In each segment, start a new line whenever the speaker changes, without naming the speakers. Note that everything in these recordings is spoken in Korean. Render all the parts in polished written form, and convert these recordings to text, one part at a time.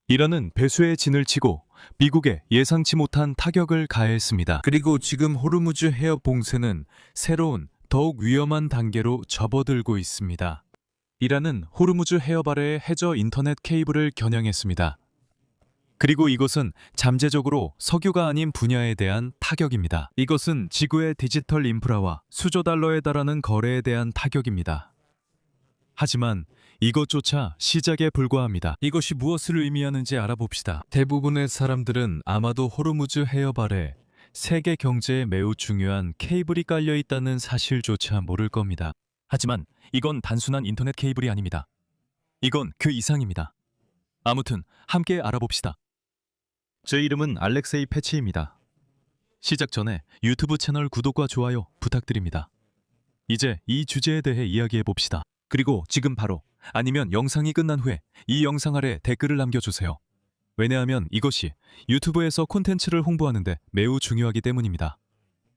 이란은 배수의 진을 치고 미국에 예상치 못한 타격을 가했습니다. 그리고 지금 호르무즈 해협 봉쇄는 새로운 더욱 위험한 단계로 접어들고 있습니다. 이란은 호르무즈 해협 아래의 해저 인터넷 케이블을 겨냥했습니다. 그리고 이것은 잠재적으로 석유가 아닌 분야에 대한 타격입니다. 이것은 지구의 디지털 인프라와 수조 달러에 달하는 거래에 대한 타격입니다. 하지만 이것조차 시작에 불과합니다. 이것이 무엇을 의미하는지 알아봅시다. 대부분의 사람들은 아마도 호르무즈 해협 아래 세계 경제에 매우 중요한 케이블이 깔려 있다는 사실조차 모를 겁니다. 하지만 이건 단순한 인터넷 케이블이 아닙니다. 이건 그 이상입니다. 아무튼 함께 알아봅시다. 제 이름은 알렉세이 패치입니다. 시작 전에 유튜브 채널 구독과 좋아요 부탁드립니다. 이제 이 주제에 대해 이야기해 봅시다. 그리고 지금 바로 아니면 영상이 끝난 후에 이 영상 아래 댓글을 남겨주세요. 왜냐하면 이것이 유튜브에서 콘텐츠를 홍보하는데 매우 중요하기 때문입니다.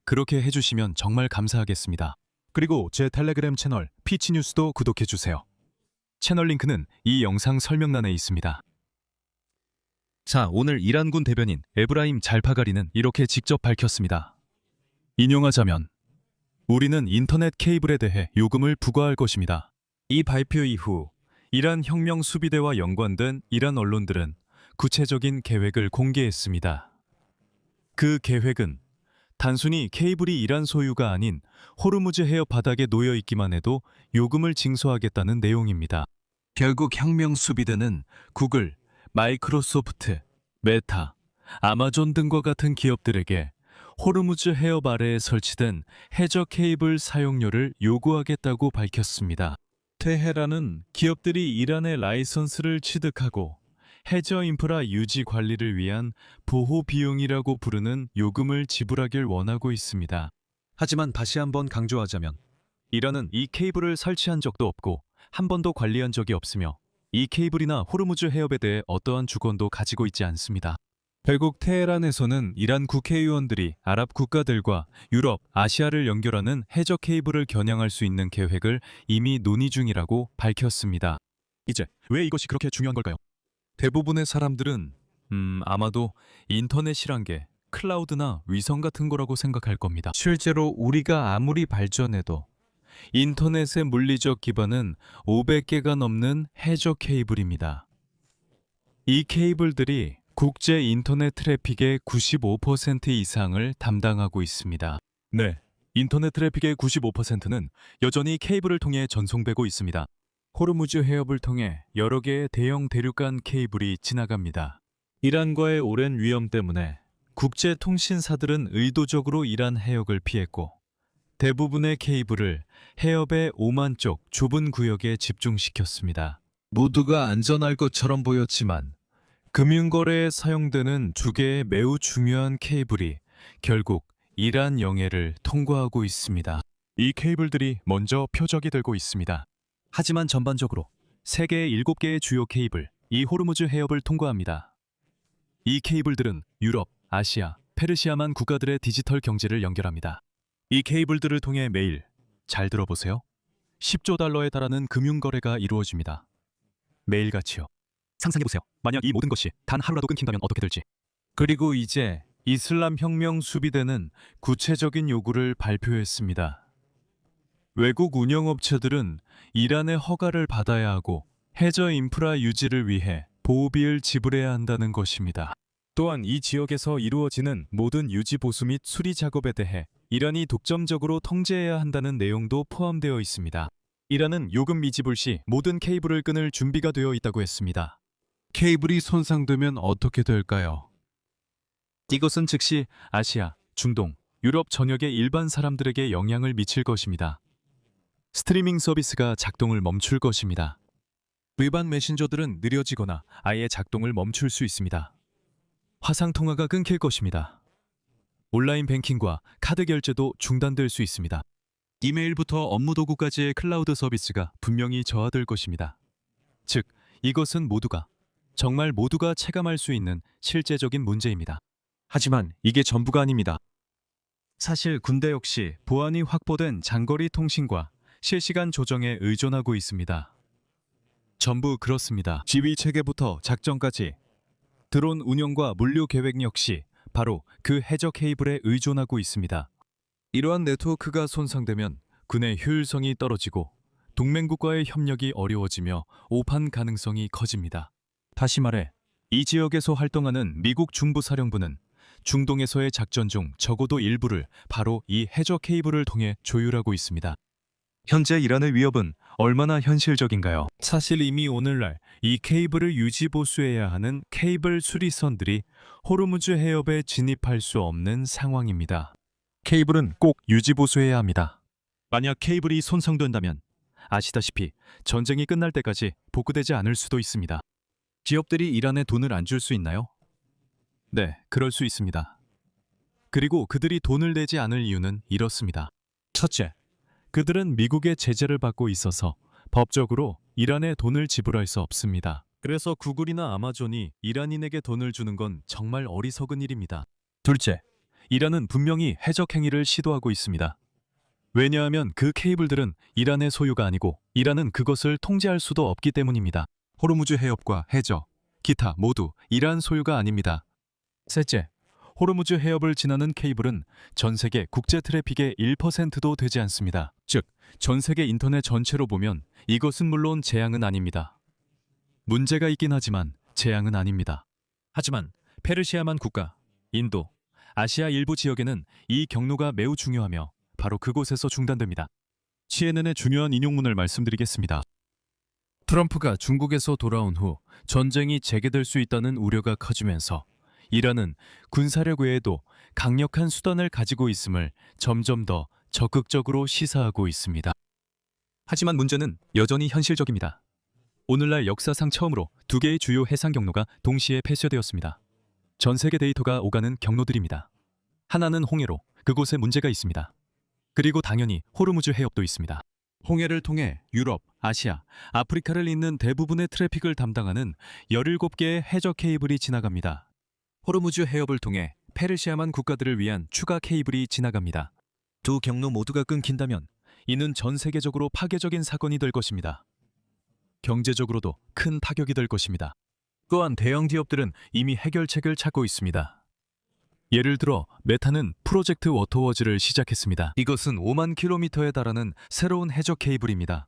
그렇게 해주시면 정말 감사하겠습니다. 그리고 제 텔레그램 채널 피치뉴스도 구독해주세요. 채널 링크는 이 영상 설명란에 있습니다. 자, 오늘 이란군 대변인 에브라임 잘파가리는 이렇게 직접 밝혔습니다. 인용하자면 우리는 인터넷 케이블에 대해 요금을 부과할 것입니다. 이 발표 이후 이란 혁명 수비대와 연관된 이란 언론들은 구체적인 계획을 공개했습니다. 그 계획은 단순히 케이블이 이란 소유가 아닌 호르무즈 해협 바닥에 놓여 있기만 해도 요금을 징수하겠다는 내용입니다. 결국 혁명 수비대는 구글, 마이크로소프트, 메타, 아마존 등과 같은 기업들에게 호르무즈 해협 아래에 설치된 해저 케이블 사용료를 요구하겠다고 밝혔습니다. 테헤란은 기업들이 이란의 라이선스를 취득하고 해저 인프라 유지 관리를 위한 보호 비용이라고 부르는 요금을 지불하길 원하고 있습니다. 하지만 다시 한번 강조하자면 이란은 이 케이블을 설치한 적도 없고 한 번도 관리한 적이 없으며 이 케이블이나 호르무즈 해협에 대해 어떠한 주권도 가지고 있지 않습니다. 결국 테헤란에서는 이란 국회의원들이 아랍 국가들과 유럽, 아시아를 연결하는 해저 케이블을 겨냥할 수 있는 계획을 이미 논의 중이라고 밝혔습니다. 이제 왜 이것이 그렇게 중요한 걸까요? 대부분의 사람들은 아마도 인터넷이란 게 클라우드나 위성 같은 거라고 생각할 겁니다. 실제로 우리가 아무리 발전해도 인터넷의 물리적 기반은 500개가 넘는 해저 케이블입니다. 이 케이블들이 국제 인터넷 트래픽의 95% 이상을 담당하고 있습니다. 네, 인터넷 트래픽의 95%는 여전히 케이블을 통해 전송되고 있습니다. 호르무즈 해협을 통해 여러 개의 대형 대륙간 케이블이 지나갑니다. 이란과의 오랜 위험 때문에 국제 통신사들은 의도적으로 이란 해역을 피했고 대부분의 케이블을 해협의 오만쪽 좁은 구역에 집중시켰습니다. 모두가 안전할 것처럼 보였지만 금융거래에 사용되는 두 개의 매우 중요한 케이블이 결국 이란 영해를 통과하고 있습니다. 이 케이블들이 먼저 표적이 되고 있습니다. 하지만 전반적으로 세계의 7개의 주요 케이블, 이 호르무즈 해협을 통과합니다. 이 케이블들은 유럽, 아시아, 페르시아만 국가들의 디지털 경제를 연결합니다. 이 케이블들을 통해 매일, 잘 들어보세요, 10조 달러에 달하는 금융거래가 이루어집니다. 매일같이요. 상상해보세요. 만약 이 모든 것이 단 하루라도 끊긴다면 어떻게 될지. 그리고 이제 이슬람 혁명 수비대는 구체적인 요구를 발표했습니다. 외국 운영업체들은 이란의 허가를 받아야 하고 해저 인프라 유지를 위해 보호비를 지불해야 한다는 것입니다. 또한 이 지역에서 이루어지는 모든 유지 보수 및 수리 작업에 대해 이란이 독점적으로 통제해야 한다는 내용도 포함되어 있습니다. 이란은 요금 미지불 시 모든 케이블을 끊을 준비가 되어 있다고 했습니다. 케이블이 손상되면 어떻게 될까요? 이것은 즉시 아시아, 중동, 유럽 전역의 일반 사람들에게 영향을 미칠 것입니다. 스트리밍 서비스가 작동을 멈출 것입니다. 일반 메신저들은 느려지거나 아예 작동을 멈출 수 있습니다. 화상 통화가 끊길 것입니다. 온라인 뱅킹과 카드 결제도 중단될 수 있습니다. 이메일부터 업무 도구까지의 클라우드 서비스가 분명히 저하될 것입니다. 즉, 이것은 정말 모두가 체감할 수 있는 실제적인 문제입니다. 하지만 이게 전부가 아닙니다. 사실 군대 역시 보안이 확보된 장거리 통신과 실시간 조정에 의존하고 있습니다. 전부 그렇습니다. 지휘 체계부터 작전까지 드론 운영과 물류 계획 역시 바로 그 해저 케이블에 의존하고 있습니다. 이러한 네트워크가 손상되면 군의 효율성이 떨어지고 동맹국과의 협력이 어려워지며 오판 가능성이 커집니다. 다시 말해, 이 지역에서 활동하는 미국 중부사령부는 중동에서의 작전 중 적어도 일부를 바로 이 해저 케이블을 통해 조율하고 있습니다. 현재 이란의 위협은 얼마나 현실적인가요? 사실 이미 오늘날 이 케이블을 유지보수해야 하는 케이블 수리선들이 호르무즈 해협에 진입할 수 없는 상황입니다. 케이블은 꼭 유지보수해야 합니다. 만약 케이블이 손상된다면 아시다시피 전쟁이 끝날 때까지 복구되지 않을 수도 있습니다. 기업들이 이란에 돈을 안 줄 수 있나요? 네, 그럴 수 있습니다. 그리고 그들이 돈을 내지 않을 이유는 이렇습니다. 첫째, 그들은 미국의 제재를 받고 있어서 법적으로 이란에 돈을 지불할 수 없습니다. 그래서 구글이나 아마존이 이란인에게 돈을 주는 건 정말 어리석은 일입니다. 둘째, 이란은 분명히 해적 행위를 시도하고 있습니다. 왜냐하면 그 케이블들은 이란의 소유가 아니고 이란은 그것을 통제할 수도 없기 때문입니다. 호르무즈 해협과 해저, 기타 모두 이란 소유가 아닙니다. 셋째, 호르무즈 해협을 지나는 케이블은 전 세계 국제 트래픽의 1%도 되지 않습니다. 즉, 전 세계 인터넷 전체로 보면 이것은 물론 재앙은 아닙니다. 문제가 있긴 하지만 재앙은 아닙니다. 하지만 페르시아만 국가, 인도, 아시아 일부 지역에는 이 경로가 매우 중요하며 바로 그곳에서 중단됩니다. CNN의 중요한 인용문을 말씀드리겠습니다. 트럼프가 중국에서 돌아온 후 전쟁이 재개될 수 있다는 우려가 커지면서 이란은 군사력 외에도 강력한 수단을 가지고 있음을 점점 더 적극적으로 시사하고 있습니다. 하지만 문제는 여전히 현실적입니다. 오늘날 역사상 처음으로 두 개의 주요 해상 경로가 동시에 폐쇄되었습니다. 전 세계 데이터가 오가는 경로들입니다. 하나는 홍해로, 그곳에 문제가 있습니다. 그리고 당연히 호르무즈 해협도 있습니다. 홍해를 통해 유럽, 아시아, 아프리카를 잇는 대부분의 트래픽을 담당하는 17개의 해저 케이블이 지나갑니다. 호르무즈 해협을 통해 페르시아만 국가들을 위한 추가 케이블이 지나갑니다. 두 경로 모두가 끊긴다면 이는 전 세계적으로 파괴적인 사건이 될 것입니다. 경제적으로도 큰 타격이 될 것입니다. 또한 대형 기업들은 이미 해결책을 찾고 있습니다. 예를 들어 메타는 프로젝트 워터워즈를 시작했습니다. 이것은 5만 킬로미터에 달하는 새로운 해저 케이블입니다.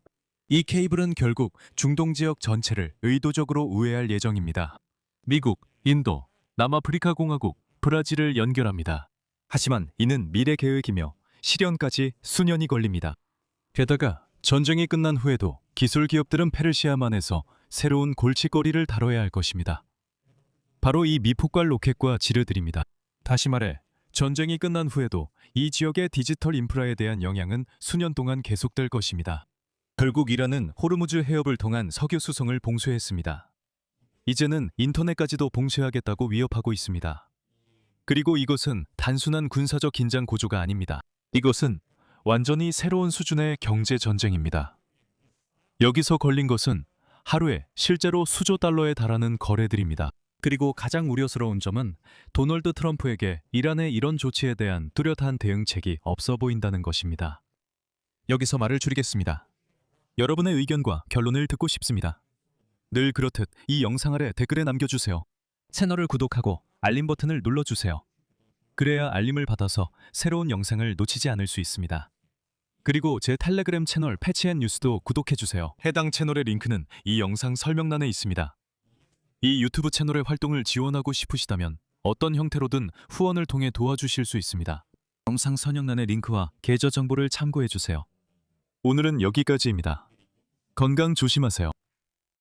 이 케이블은 결국 중동 지역 전체를 의도적으로 우회할 예정입니다. 미국, 인도, 남아프리카 공화국, 브라질을 연결합니다. 하지만 이는 미래 계획이며 실현까지 수년이 걸립니다. 게다가 전쟁이 끝난 후에도 기술 기업들은 페르시아만에서 새로운 골칫거리를 다뤄야 할 것입니다. 바로 이 미폭발 로켓과 지뢰들입니다. 다시 말해 전쟁이 끝난 후에도 이 지역의 디지털 인프라에 대한 영향은 수년 동안 계속될 것입니다. 결국 이란은 호르무즈 해협을 통한 석유 수송을 봉쇄했습니다. 이제는 인터넷까지도 봉쇄하겠다고 위협하고 있습니다. 그리고 이것은 단순한 군사적 긴장 고조가 아닙니다. 이것은 완전히 새로운 수준의 경제 전쟁입니다. 여기서 걸린 것은 하루에 실제로 수조 달러에 달하는 거래들입니다. 그리고 가장 우려스러운 점은 도널드 트럼프에게 이란의 이런 조치에 대한 뚜렷한 대응책이 없어 보인다는 것입니다. 여기서 말을 줄이겠습니다. 여러분의 의견과 결론을 듣고 싶습니다. 늘 그렇듯 이 영상 아래 댓글에 남겨주세요. 채널을 구독하고 알림 버튼을 눌러주세요. 그래야 알림을 받아서 새로운 영상을 놓치지 않을 수 있습니다. 그리고 제 텔레그램 채널 패치앤뉴스도 구독해주세요. 해당 채널의 링크는 이 영상 설명란에 있습니다. 이 유튜브 채널의 활동을 지원하고 싶으시다면 어떤 형태로든 후원을 통해 도와주실 수 있습니다. 영상 설명란의 링크와 계좌 정보를 참고해주세요. 오늘은 여기까지입니다. 건강 조심하세요.